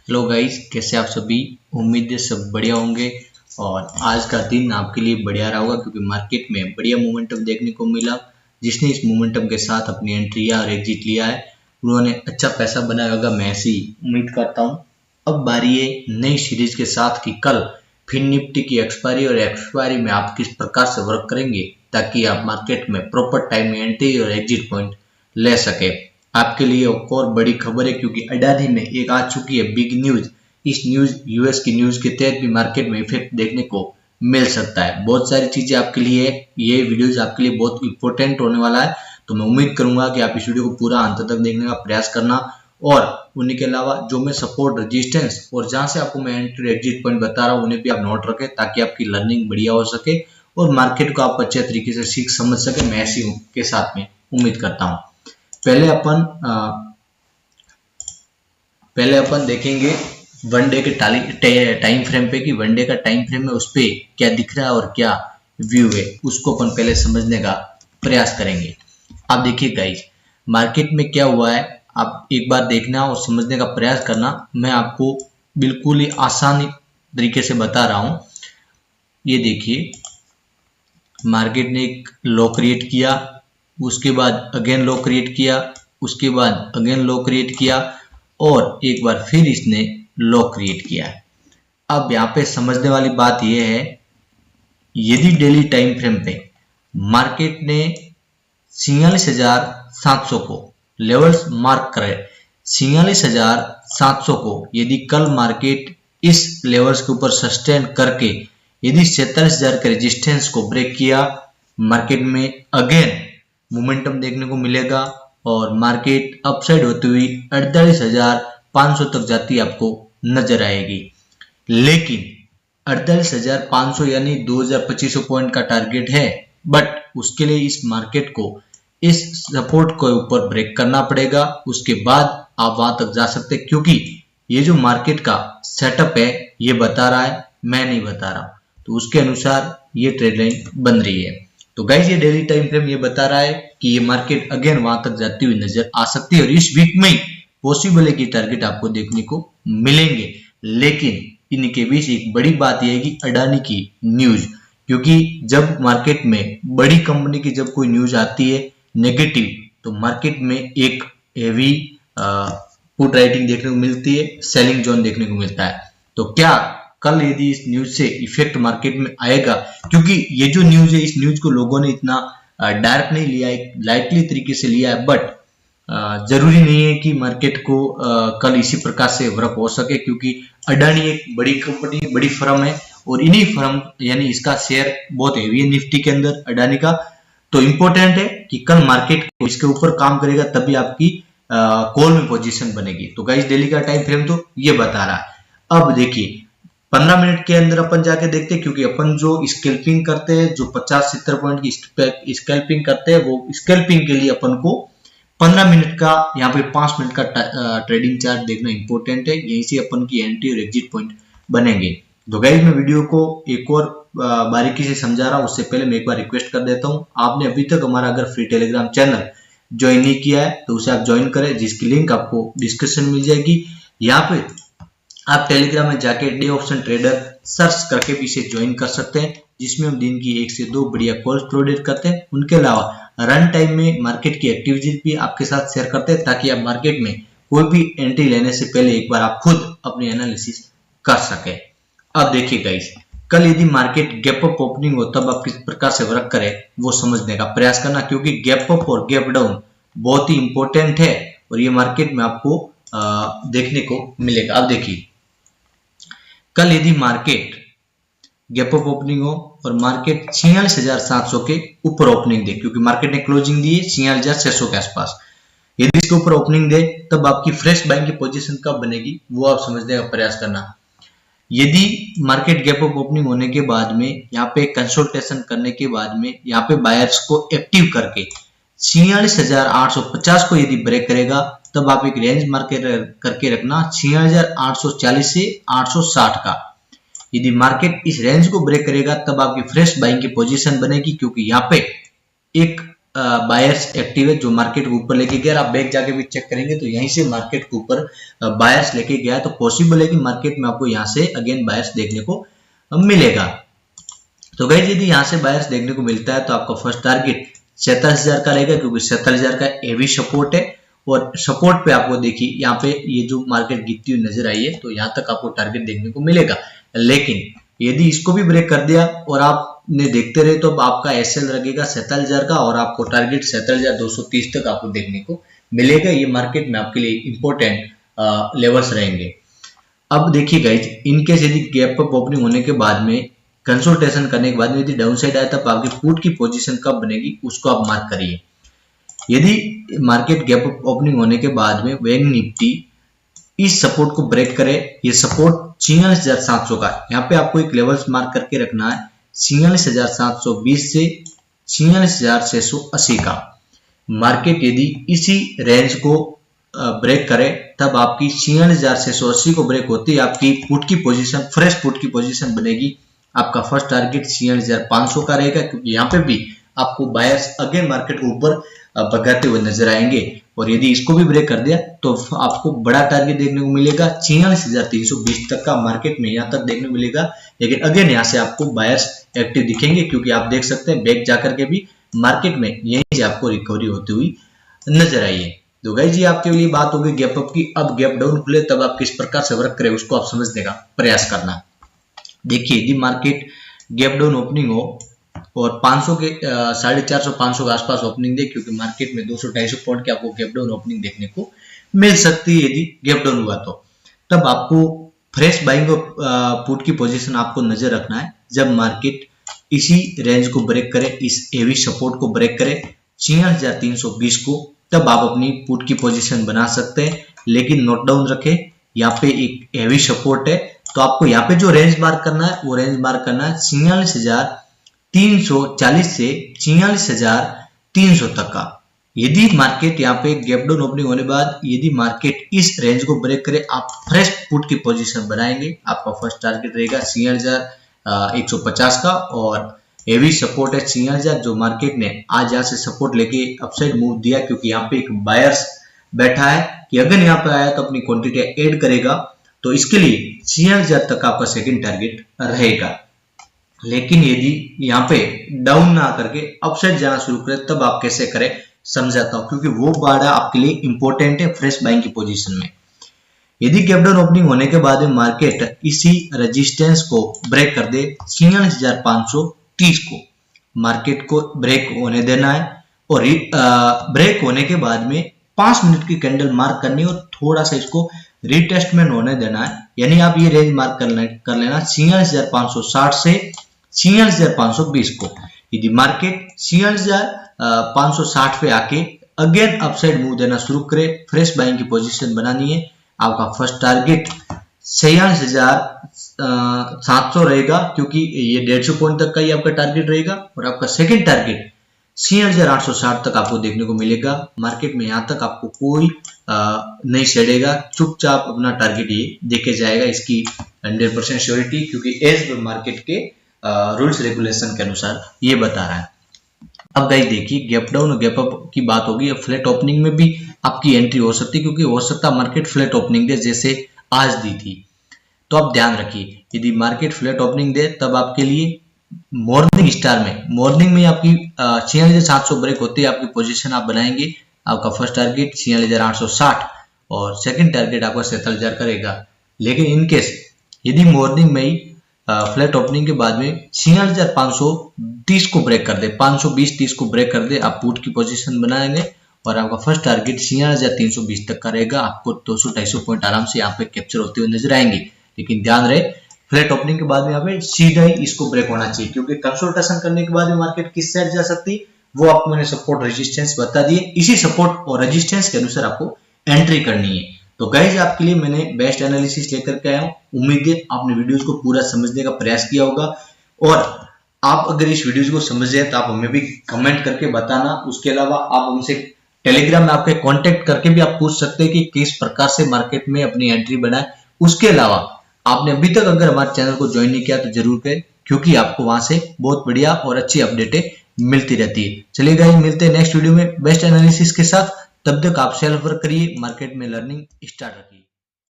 Hello guys, कैसे आप सभी। उम्मीद है सब बढ़िया होंगे और आज का दिन आपके लिए बढ़िया रहा होगा क्योंकि मार्केट में बढ़िया मोमेंटम देखने को मिला। जिसने इस मोमेंटम के साथ अपनी एंट्री या और एग्जिट लिया है उन्होंने अच्छा पैसा बनाया होगा, मैं ऐसी उम्मीद करता हूँ। अब बारी है नई सीरीज के साथ कि कल फिर निफ्टी की एक्सपायरी और एक्सपायरी में आप किस प्रकार से वर्क करेंगे ताकि आप मार्केट में प्रॉपर टाइम में एंट्री और एग्जिट पॉइंट ले सके। आपके लिए एक और बड़ी खबर है क्योंकि अडानी में एक आ चुकी है बिग न्यूज। इस न्यूज यूएस की न्यूज के तहत भी मार्केट में इफेक्ट देखने को मिल सकता है। बहुत सारी चीजें आपके लिए, ये वीडियोज आपके लिए बहुत इंपॉर्टेंट होने वाला है, तो मैं उम्मीद करूंगा कि आप इस वीडियो को पूरा अंत तक देखने का प्रयास करना। और उन्हीं के अलावा जो मैं सपोर्ट, रेजिस्टेंस और जहां से आपको मैं एंट्री एग्जिट पॉइंट बता रहा हूँ उन्हें भी आप नोट रखें ताकि आपकी लर्निंग बढ़िया हो सके और मार्केट को आप अच्छे तरीके से सीख समझ सके। मैं ऐसी के साथ में उम्मीद करता हूँ। पहले अपन देखेंगे वन डे के टाइम फ्रेम पे कि वन डे का टाइम फ्रेम है उस पे क्या दिख रहा है और क्या व्यू है, उसको अपन पहले समझने का प्रयास करेंगे। आप देखिए गाइस, मार्केट में क्या हुआ है आप एक बार देखना और समझने का प्रयास करना। मैं आपको बिल्कुल ही आसान तरीके से बता रहा हूं। ये देखिए, मार्केट ने एक लो क्रिएट किया, उसके बाद अगेन लो क्रिएट किया, उसके बाद अगेन लो क्रिएट किया और एक बार फिर इसने लो क्रिएट किया। अब यहाँ पे समझने वाली बात यह है, यदि डेली टाइम फ्रेम पे मार्केट ने 46,700 को लेवल्स मार्क करे, 46,700 को यदि कल मार्केट इस लेवल्स के ऊपर सस्टेन करके यदि 47,000 के रेजिस्टेंस को ब्रेक किया, मार्केट में अगेन मोमेंटम देखने को मिलेगा और मार्केट अपसाइड होती हुई 48,500 तक जाती आपको नजर आएगी। लेकिन 48,500 यानी 2,2500 पॉइंट का टारगेट है, बट उसके लिए इस मार्केट को इस सपोर्ट के ऊपर ब्रेक करना पड़ेगा, उसके बाद आप वहां तक जा सकते हैं। क्योंकि ये जो मार्केट का सेटअप है ये बता रहा है, मैं नहीं बता रहा, तो उसके अनुसार ये ट्रेड लाइन बन रही है। तो गाइस, ये डेली टाइम फ्रेम ये बता रहा है कि ये मार्केट अगेन वहां तक जाती हुई नजर आ सकती है और इस वीक में पॉसिबल है कि टारगेट आपको देखने को मिलेंगे। लेकिन इनके बीच एक बड़ी बात यह है कि अडानी की न्यूज, क्योंकि जब मार्केट में बड़ी कंपनी की जब कोई न्यूज आती है नेगेटिव तो मार्केट में एक हेवी पुट राइटिंग देखने को मिलती है, सेलिंग जोन देखने को मिलता है। तो क्या कल यदि इस न्यूज से इफेक्ट मार्केट में आएगा, क्योंकि ये जो न्यूज है इस न्यूज को लोगों ने इतना डायरेक्ट नहीं लिया है, लाइटली तरीके से लिया है, बट जरूरी नहीं है कि मार्केट को कल इसी प्रकार से वर्क हो सके, क्योंकि अडानी एक बड़ी कंपनी, बड़ी फर्म है और इन्हीं फर्म यानी इसका शेयर बहुत हेवी है निफ्टी के अंदर अडानी का। तो इंपॉर्टेंट है कि कल मार्केट इसके ऊपर काम करेगा तभी आपकी कॉल में पोजीशन बनेगी। तो गाइस, डेली का टाइम फ्रेम तो ये बता रहा है। अब देखिए 15 मिनट के अंदर अपन जाके देखते हैं, क्योंकि अपन जो स्कैल्पिंग करते हैं, जो 50-70 पॉइंट की स्कैल्पिंग करते हैं, वो स्कैल्पिंग के लिए अपन को 15 मिनट का यहाँ पे 5 मिनट का ट्रेडिंग चार्ट देखना इंपॉर्टेंट है। यहीं से अपन की एंट्री और एग्जिट पॉइंट बनेंगे। तो गाइस, मैं वीडियो को एक और बारीकी से समझा रहा हूँ, उससे पहले मैं एक बार रिक्वेस्ट कर देता हूँ, आपने अभी तक हमारा अगर फ्री टेलीग्राम चैनल ज्वाइन नहीं किया है तो उसे आप ज्वाइन करें, जिसकी लिंक आपको डिस्क्रिप्शन मिल जाएगी। यहाँ पे आप टेलीग्राम में जाके डे ऑप्शन ट्रेडर सर्च करके भी इसे ज्वाइन कर सकते हैं, जिसमें हम दिन की 1 से 2 बढ़िया कॉल्स प्रोवाइड करते हैं। उनके अलावा रन टाइम में मार्केट की एक्टिविटीज भी आपके साथ शेयर करते हैं ताकि आप मार्केट में कोई भी एंट्री लेने से पहले एक बार आप खुद अपनी एनालिसिस कर सके। अब देखिए गाइस, कल यदि मार्केट गैप अप ओपनिंग हो तब आप किस प्रकार से वर्क करें वो समझने का प्रयास करना, क्योंकि गैप अप और गैप डाउन बहुत ही इंपॉर्टेंट है और ये मार्केट में आपको देखने को मिलेगा। अब देखिए, कल यदि मार्केट गैप अप ओपनिंग हो और मार्केट 46,700 के ऊपर ओपनिंग दे, क्योंकि मार्केट ने क्लोजिंग दी है 46,600 के आसपास, यदि इसके ऊपर ओपनिंग दे तब आपकी फ्रेश बाइंग की पोजीशन कब बनेगी वो आप समझने का प्रयास करना। यदि मार्केट गैप अप ओपनिंग होने के बाद में यहाँ पे कंसल्टेशन करने के बाद में यहाँ पे बायर्स को एक्टिव करके 46,850 को यदि ब्रेक करेगा तब आप एक रेंज मार्केट करके रखना 46,840 से 860 का। यदि मार्केट इस रेंज को ब्रेक करेगा तब आपकी फ्रेश बाइंग की पोजीशन बनेगी, क्योंकि यहाँ पे एक बायर्स एक्टिव है जो मार्केट को ऊपर लेके गया। आप बैक जाके भी चेक करेंगे तो यहीं से मार्केट के ऊपर बायर्स लेके गया, तो पॉसिबल है कि मार्केट में आपको यहाँ से अगेन बायर्स देखने को मिलेगा। तो गाइस यदि यहाँ से बायर्स देखने को मिलता है तो आपका फर्स्ट टारगेट 47,000 का रहेगा, क्योंकि 47,000 का हेवी सपोर्ट है। और सपोर्ट पे आपको देखिए यहाँ पे ये जो मार्केट गिरती हुई नजर आई है, तो यहाँ तक आपको टारगेट देखने को मिलेगा। लेकिन यदि इसको भी ब्रेक कर दिया और आपने देखते रहे तो आपका एसएल लगेगा 47,000 का, और आपको टारगेट 47,230 तक आपको देखने को मिलेगा। ये मार्केट में आपके लिए इंपॉर्टेंट लेवल्स रहेंगे। अब देखिए गाइज, इनकेस यदि गैप अप ओपनिंग होने के बाद में, कंसल्टेशन करने के बाद में यदि डाउन साइड आया तब आपकी पुट की पोजीशन कब बनेगी उसको आप मार्क करिए। यदि मार्केट गैप अप ओपनिंग होने के बाद में बैंक निफ्टी इस सपोर्ट को ब्रेक करे, ये सपोर्ट 46,700 का, यहाँ पे आपको एक लेवल्स मार्क करके रखना है 46,720 से 46,680 का। मार्केट यदि इसी रेंज को ब्रेक करे तब आपकी 46,680 को ब्रेक होती है आपकी पुट की पोजीशन, फ्रेश पुट की पोजीशन बनेगी। आपका फर्स्ट टारगेट 46,500 का रहेगा, क्योंकि यहाँ पे भी आपको बायर्स अगेन मार्केट को ऊपर भगाते हुए नजर आएंगे। और यदि इसको भी ब्रेक कर दिया तो आपको बड़ा टारगेट देखने को मिलेगा 46,320 तक का, मार्केट में यहाँ तक देखने को मिलेगा। लेकिन अगेन यहाँ से आपको बायर्स एक्टिव दिखेंगे, क्योंकि आप देख सकते हैं बैक जाकर के भी मार्केट में यहीं से आपको रिकवरी होती हुई नजर आई है। तो गाइस ये आपके लिए बात होगी गैप अप की। अब गैप डाउन खुले तब आप किस प्रकार से वर्क करें उसको आप समझने का प्रयास करना। देखिए यदि मार्केट गैप डाउन ओपनिंग हो और 500 के 450-500 के आसपास ओपनिंग दे, क्योंकि मार्केट में 200-250 पॉइंट की आपको गैप डाउन ओपनिंग देखने को मिल सकती है। यदि गैप डाउन हुआ तो तब आपको फ्रेश बाइंग पुट की पोजीशन आपको नजर रखना है। जब मार्केट इसी रेंज को ब्रेक करे, इस हेवी सपोर्ट को ब्रेक करे 46,320 को, तब आप अपनी पुट की पोजीशन बना सकते हैं। लेकिन नोट डाउन रखें, यहाँ पे एक हेवी सपोर्ट है, तो आपको यहाँ पे जो रेंज मार्क करना है वो रेंज मार्क करना है 46,340 से 46,300 तक का। यदि मार्केट यहाँ पे गैप डाउन ओपनिंग होने बाद यदि मार्केट इस रेंज को ब्रेक करे, आप फ्रेश पुट की पोजीशन बनाएंगे। आपका फर्स्ट टारगेट रहेगा 46,150 का, और हेवी सपोर्ट है 46,000 जो मार्केट ने आज यहाँ से सपोर्ट लेके अपसाइड मूव दिया, क्योंकि यहाँ पे एक बायर्स बैठा है कि अगर यहाँ पे आया तो अपनी क्वांटिटी ऐड करेगा। तो इसके लिए 46,000 तक आपका सेकंड टारगेट रहेगा। लेकिन यदि यहाँ पे डाउन ना करके अपसाइड जाना शुरू करे तब आप कैसे करें समझाता हूं, क्योंकि वो बाड़ा आपके लिए इंपॉर्टेंट है फ्रेश बाइंग की पोजीशन में। यदि गैप डाउन ओपनिंग होने के बाद में मार्केट इसी रेजिस्टेंस को ब्रेक कर दे 46,530 को, मार्केट को ब्रेक होने देना है। और ब्रेक होने के बाद में 5 मिनट की कैंडल मार्क करनी है और थोड़ा सा इसको रिटेस्टमेंट होने देना है। यानी आप ये रेंज मार्क कर लेना 46,560 से 46,520 को। यदि मार्केट 46,560 पे आके अगेन अपसाइड मूव देना शुरू करे, फ्रेश बाइंग की पोजीशन बनानी है। आपका फर्स्ट टारगेट 46,700 रहेगा, क्योंकि ये 150 पॉइंट तक का ही आपका टारगेट रहेगा। और आपका सेकंड टारगेट 46,860 तक आपको देखने को मिलेगा। मार्केट में यहाँ तक आपको कोई नहीं छेड़ेगा, चुपचाप अपना टारगेट ये देखे जाएगा। इसकी 100% श्योरिटी, क्योंकि एज मार्केट के रूल्स रेगुलेशन के अनुसार ये बता रहा है। अब गाइस देखिए गैप डाउन और गैप अप की बात होगी। अब फ्लैट ओपनिंग में भी आपकी एंट्री हो सकती है, क्योंकि हो सकता है मार्केट फ्लैट ओपनिंग दे जैसे आज दी थी। तो आप ध्यान रखिए, यदि मार्केट फ्लैट ओपनिंग दे तब आपके लिए मॉर्निंग स्टार में, मॉर्निंग में आपकी 46,700 ब्रेक होती है, आपकी पोजीशन आप बनाएंगे। आपका फर्स्ट टारगेट 46,860 और सेकंड टारगेट आपका 47,000 करेगा। लेकिन इनकेस यदि मॉर्निंग में ही फ्लैट ओपनिंग के बाद में 46,530 को ब्रेक कर दे, 520-30 को ब्रेक कर दे, आप पुट की पोजीशन बनाएंगे और आपका फर्स्ट टारगेट 46,320 तक का रहेगा। आपको 200-250 पॉइंट आराम से यहाँ पे कैप्चर होते हुए नजर आएंगे। लेकिन ध्यान रहे फ्लैट ओपनिंग के बाद में यहाँ पे सीधा ही इसको ब्रेक होना चाहिए, क्योंकि कंसल्टेशन करने के बाद में मार्केट किस साइड जा सकती वो आपको मैंने सपोर्ट रेजिस्टेंस बता दिए। इसी सपोर्ट और रेजिस्टेंस के अनुसार आपको एंट्री करनी है। तो गाइज आपके लिए मैंने बेस्ट एनालिसिस लेकर के आया हूँ। उम्मीद है आपने वीडियोस को पूरा समझने का प्रयास किया होगा, और आप अगर इस वीडियोस को समझ जाए तो आप हमें भी कमेंट करके बताना। उसके अलावा आप हमसे टेलीग्राम में आपके कांटेक्ट करके भी आप पूछ सकते हैं कि किस प्रकार से मार्केट में अपनी एंट्री बनाए। उसके अलावा आपने अभी तक अगर हमारे चैनल को ज्वाइन नहीं किया तो जरूर करें, क्योंकि आपको वहां से बहुत बढ़िया और अच्छी अपडेटें मिलती रहती है। चलिए गाइस, मिलते हैं नेक्स्ट वीडियो में बेस्ट एनालिसिस के साथ। तब तक आप सेल्फ वर्क करिए, मार्केट में लर्निंग स्टार्ट रखिए।